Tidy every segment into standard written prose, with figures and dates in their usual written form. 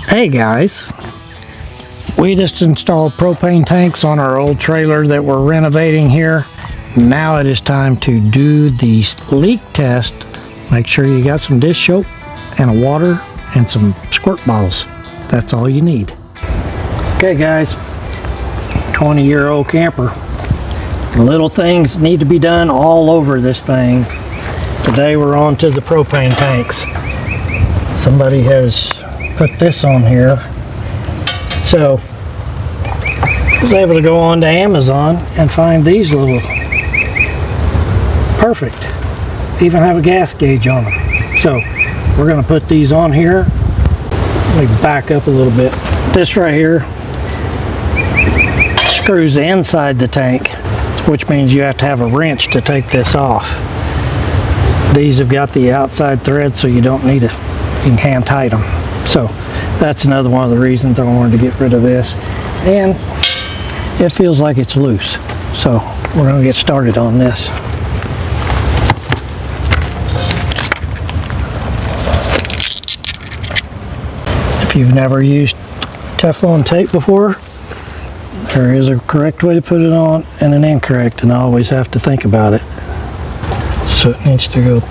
Hey guys, we just installed propane tanks on our old trailer that we're renovating here. Now it is time to do the leak test. Make sure you got some dish soap and a water and some squirt bottles. That's all you need. Okay guys, 20-year-old camper. Little things need to be done all over this thing. Today we're on to the propane tanks. Somebody has put this on here. So I was able to go on to Amazon and find these little, perfect. Even have a gas gauge on them. So we're going to put these on here. Let me back up a little bit. This right here screws inside the tank, which means you have to have a wrench to take this off. These have got the outside thread, so you don't need it. You can hand tight them. So that's another one of the reasons I wanted to get rid of this. And it feels like it's loose. So we're going to get started on this. If you've never used Teflon tape before, there is a correct way to put it on and an incorrect, and I always have to think about it. So it needs to go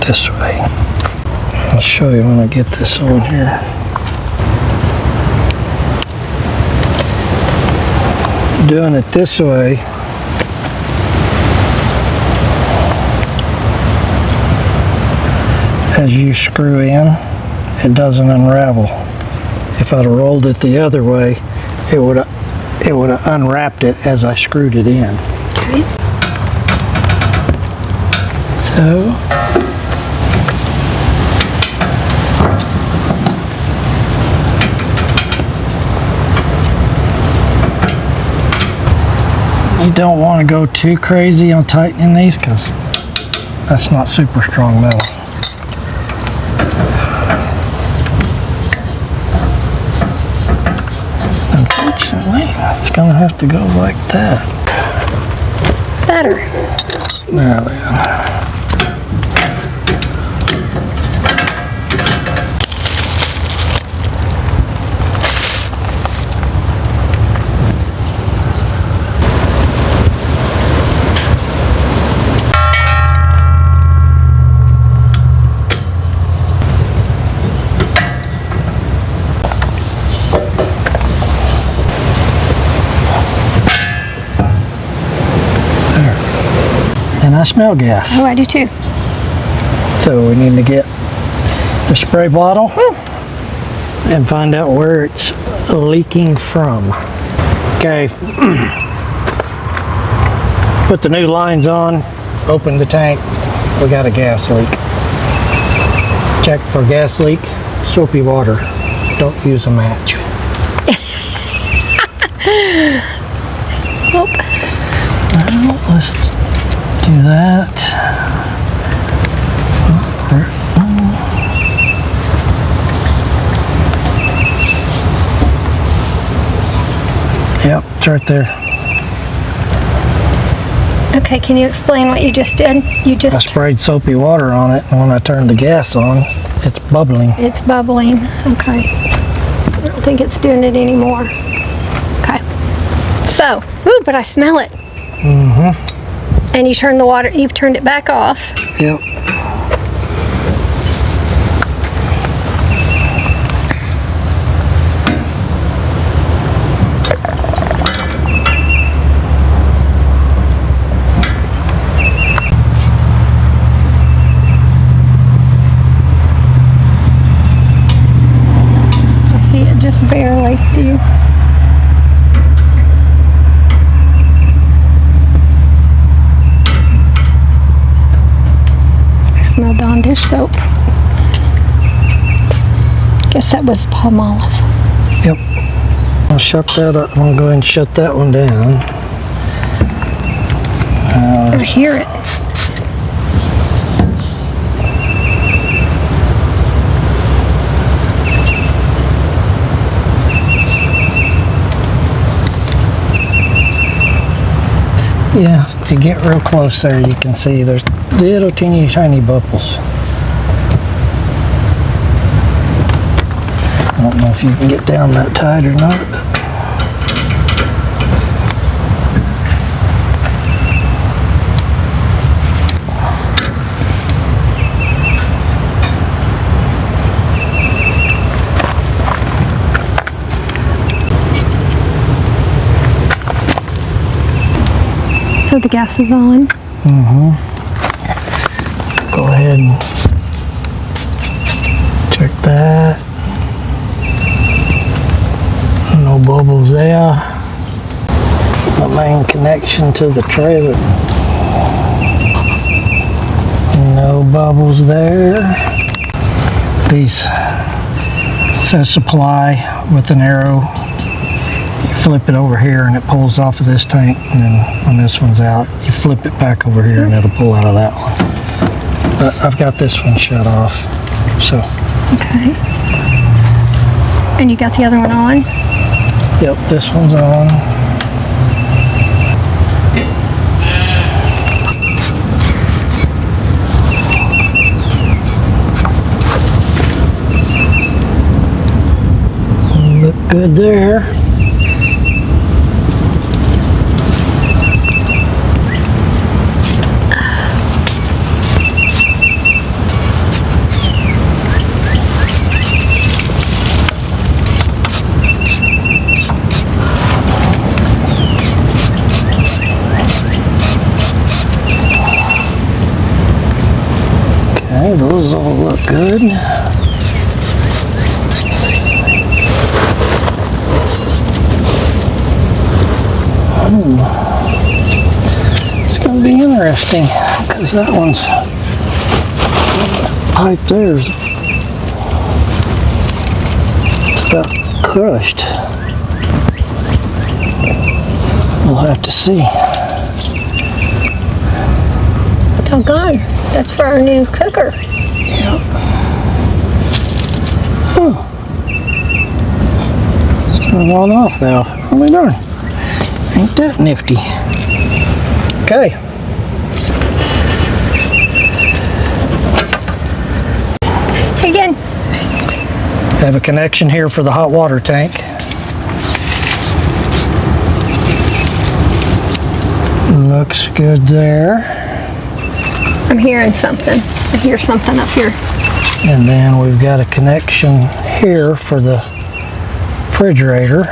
this way. I'll show you when I get this on here. Doing it this way, as you screw in, it doesn't unravel. If I'd have rolled it the other way, it would have unwrapped it as I screwed it in. Okay. So you don't want to go too crazy on tightening these because that's not super strong metal. Unfortunately, it's going to have to go like that. Better. Now then. And I smell gas. Oh, I do too. So we need to get the spray bottle. Woo. And find out where it's leaking from. Okay. Put the new lines on, open the tank. We got a gas leak. Check for gas leak, soapy water. Don't use a match. Nope. Well, let's do that. Yep, it's right there. Okay, can you explain what you just did? You I just... sprayed soapy water on it, and when I turned the gas on, it's bubbling. It's bubbling. Okay. I don't think it's doing it anymore. Okay. So, ooh, but I smell it. Mm-hmm. And you turned the water, you've turned it back off. Yep. I see it just barely. Do you? Smell Dawn dish soap. Guess that was palm olive. Yep. I'll shut that up. I'm going to go ahead and shut that one down. I hear it. Yeah, if you get real close there, you can see there's little teeny tiny bubbles. if you can get down that tight or not. So the gas is on. Go ahead and check that. No bubbles there. The main connection to the trailer. No bubbles there. These says supply with an arrow. You flip it over here and it pulls off of this tank, and then when this one's out, you flip it back over here and it'll pull out of that one. But I've got this one shut off, so. Okay. And you got the other one on? Yep, this one's on. Look good there. Okay, those all look good. It's going to be interesting because that one's pipe there's it's about crushed. We'll have to see. Doggone. That's for our new cooker. Yep. Oh. It's an on-off valve. Oh my darn. Ain't that nifty. Okay. Again. Have a connection here for the hot water tank. Looks good there. I'm hearing something. I hear something up here. And then we've got a connection here for the refrigerator.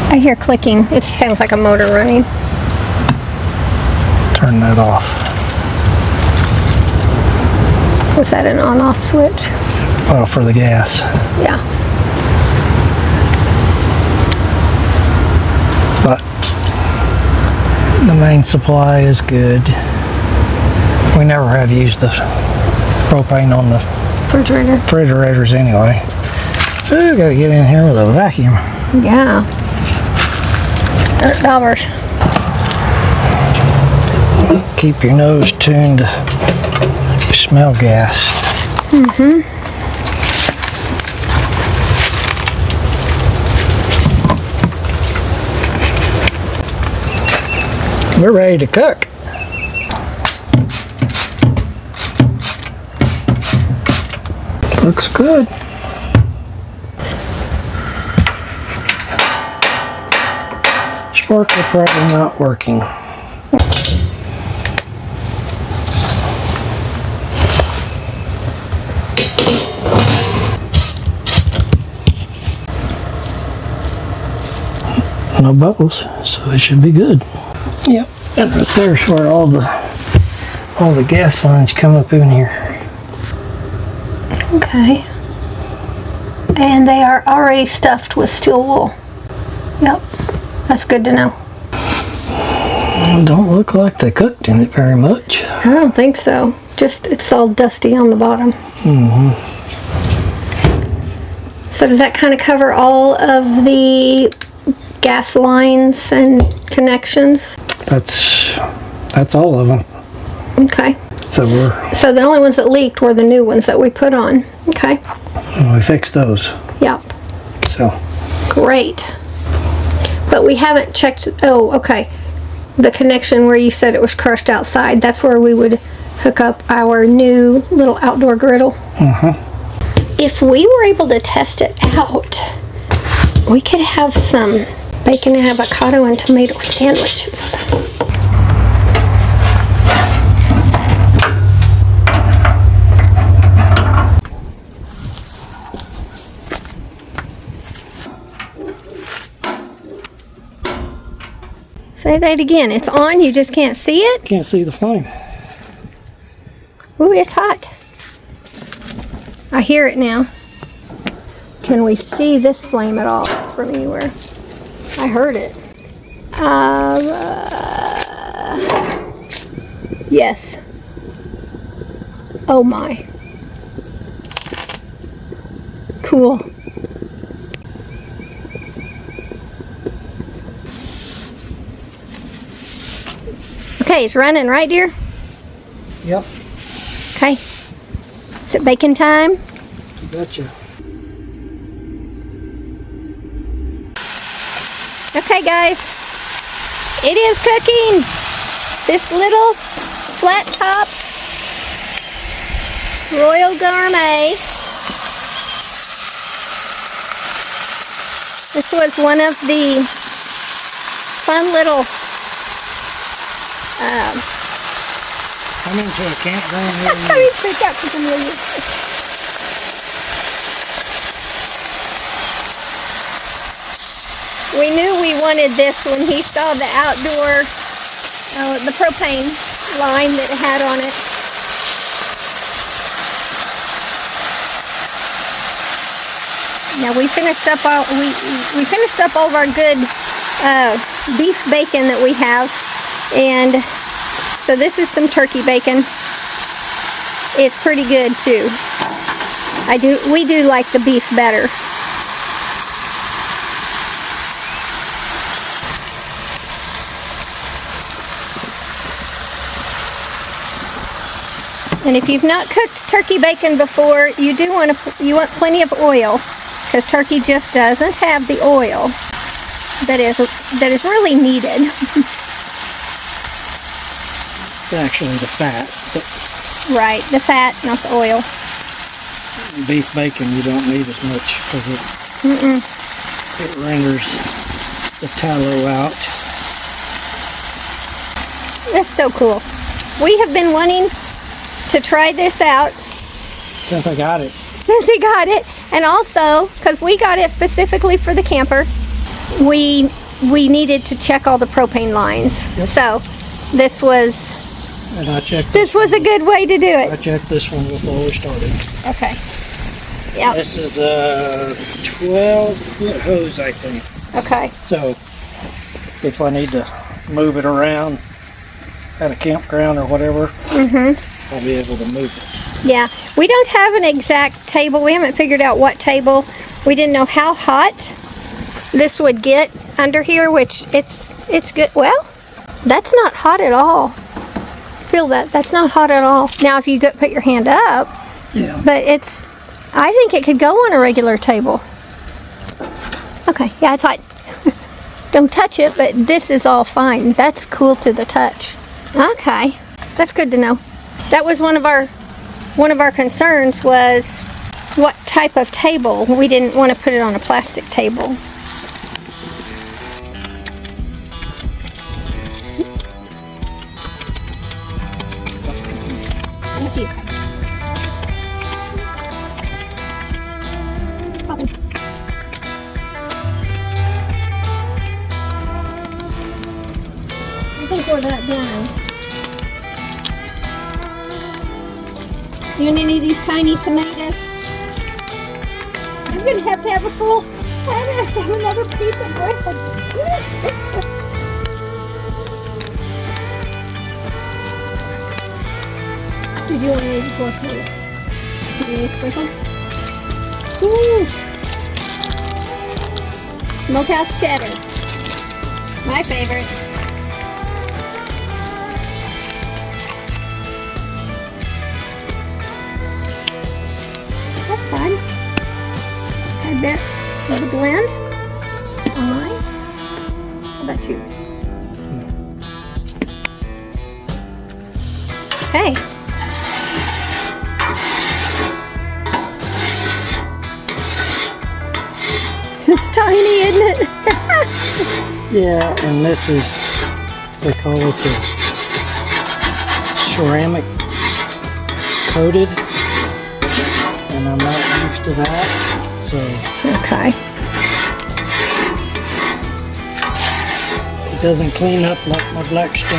I hear clicking. It sounds like a motor running. Turn that off. Was that an on-off switch? Oh, for the gas. Yeah. But the main supply is good. We never have used the propane on the refrigerators anyway. Ooh, gotta get in here with a vacuum. Yeah. $1. Keep your nose tuned if you smell gas. We're ready to cook. Looks good. Sparkler probably not working. No bubbles, so it should be good. Yep, and right there's where all the gas lines come up in here. Okay. And they are already stuffed with steel wool. Yep. That's good to know. Don't look like they cooked in it very much. I don't think so. Just it's all dusty on the bottom. So does that kind of cover all of the gas lines and connections? That's all of them. Okay. So the only ones that leaked were the new ones that we put on. Okay. We fixed those. Yep. So. Great. But we haven't checked. Oh, okay. The connection where you said it was crushed outside. That's where we would hook up our new little outdoor griddle. if we were able to test it out, we could have some bacon and avocado and tomato sandwiches. Say that again. It's on, you just can't see it? Can't see the flame. Ooh, it's hot. I hear it now. Can we see this flame at all from anywhere? I heard it. Yes. Oh my. Cool. Okay, it's running, right, dear? Yep. Okay. Is it bacon time? You betcha. Okay, guys. It is cooking. This little flat top Royal Gourmet. This was one of the fun little Come into a campground near you. coming to a campground near you. We knew we wanted this when he saw the outdoor, the propane line that it had on it. Now we finished up all we finished up all of our good beef bacon that we have, and so this is some turkey bacon. It's pretty good too. We do like the beef better. And if you've not cooked turkey bacon before, you want plenty of oil, because turkey just doesn't have the oil that is really needed. It's actually the fat. Right, the fat, not the oil. Beef bacon you don't need as much because it renders the tallow out. That's so cool. We have been wanting to try this out Since I got it. since we got it, and also because we got it specifically for the camper, we needed to check all the propane lines. Yep. So this was And I checked a good way to do I it. checked this one before we started. Okay. Yeah. This is a 12-foot hose, I think. Okay. So if I need to move it around at a campground or whatever, I'll be able to move it. Yeah. We don't have an exact table. We haven't figured out what table. We didn't know how hot this would get under here, which it's good. Well, that's not hot at all. Feel that? That's not hot at all. Now, if you put your hand up, Yeah. but I think it could go on a regular table. Okay, yeah, it's hot. Don't touch it, but this is all fine. That's cool to the touch. Okay, that's good to know. That was one of our concerns, was what type of table. We didn't want to put it on a plastic table. Oh, geez. I think we're that done. You want any of these tiny tomatoes? I'm gonna have to have a full. I'm gonna have to have another piece of bread. Did you want any of these left here? You want a sprinkle? Ooh. Smokehouse cheddar. My favorite. That's fine. I bet for the blend on mine. How about you? Okay. tiny, isn't it? Yeah, and this is, they call it the ceramic coated, and I'm not used to that, so Okay. it doesn't clean up like my Blackstone.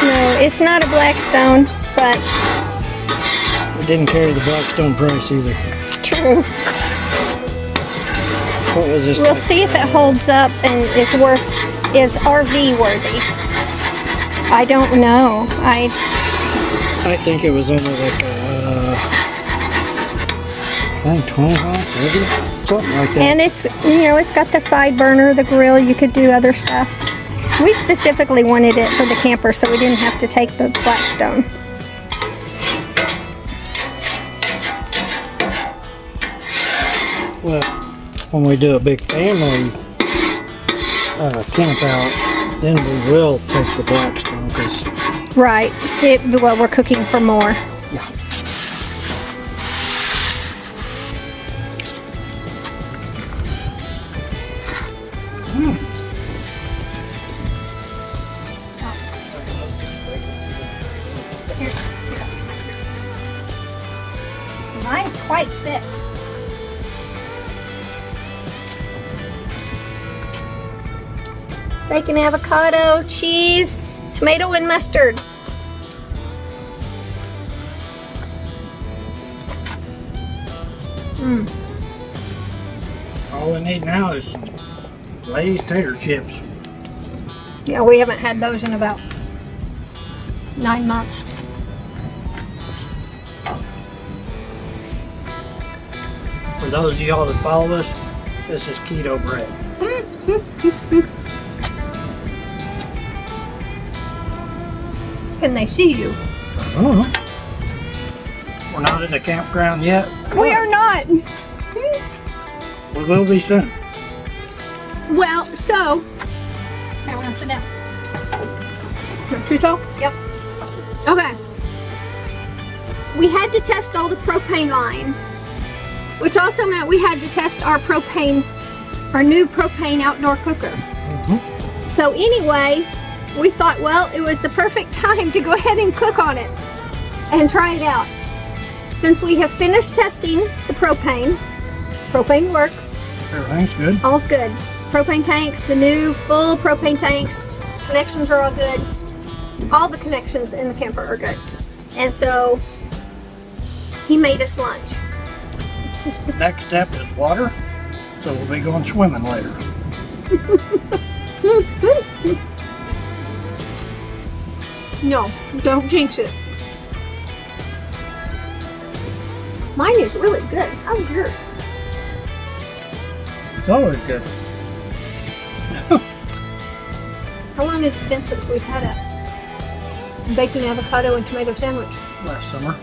No, it's not a Blackstone, but It didn't carry the Blackstone price either. true. What was this? We'll like? see if it holds up and is RV worthy. I don't know. I think it was only like I think 25, 30, something like that. And it's, it's got the side burner, the grill. You could do other stuff. We specifically wanted it for the camper, so we didn't have to take the Blackstone. Well, when we do a big family camp out, then we will take the Blackstone because Right. Well, we're cooking for more. yeah. Mine's quite thick. Bacon, avocado, cheese, tomato, and mustard. All we need now is some Lay's tater chips. Yeah, we haven't had those in about 9 months. For those of y'all that follow us, this is keto bread. Can they see you? I don't know. We're not in the campground yet. We are not. We will be soon. Well, so. I want to sit down. Too tall? Yep. Okay. We had to test all the propane lines, which also meant we had to test our new propane outdoor cooker. So anyway, we thought, well, it was the perfect time to go ahead and cook on it and try it out. Since we have finished testing the propane works. Everything's good. All's good. Propane tanks, the new full propane tanks, connections are all good. All the connections in the camper are good. And so he made us lunch. Next step is water, so we'll be going swimming later. No, don't jinx it. Mine is really good. How's yours? It's always good. How long has it been since we've had a bacon, avocado, and tomato sandwich? Last summer.